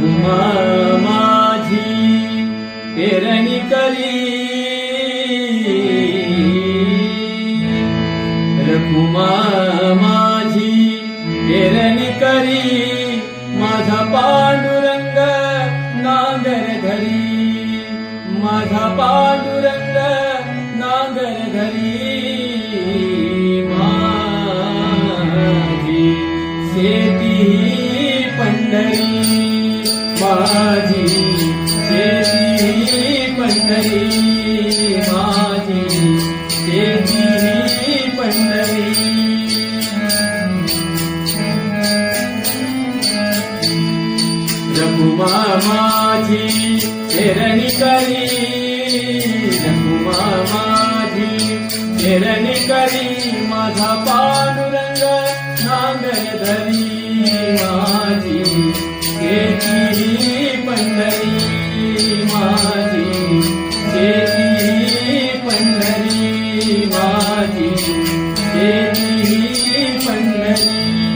रखुमा माझी पेरणी करी, रखुमा माझी पेरणी करी, माझा पांडुरंग नांगर धरी, माझा पांडुरंग नांगर धरी, माझी शेती पंढरी, माझी शेती पंढरी, माझी शेती पंढरी. रखुमा माझी पेरणी करी, रखुमा माझी पेरणी करी, माझा पांडुरंग नांगर धरी, माझी शेती पंढरी, माझी शेती पंढरी, माझी शेती पंढरी.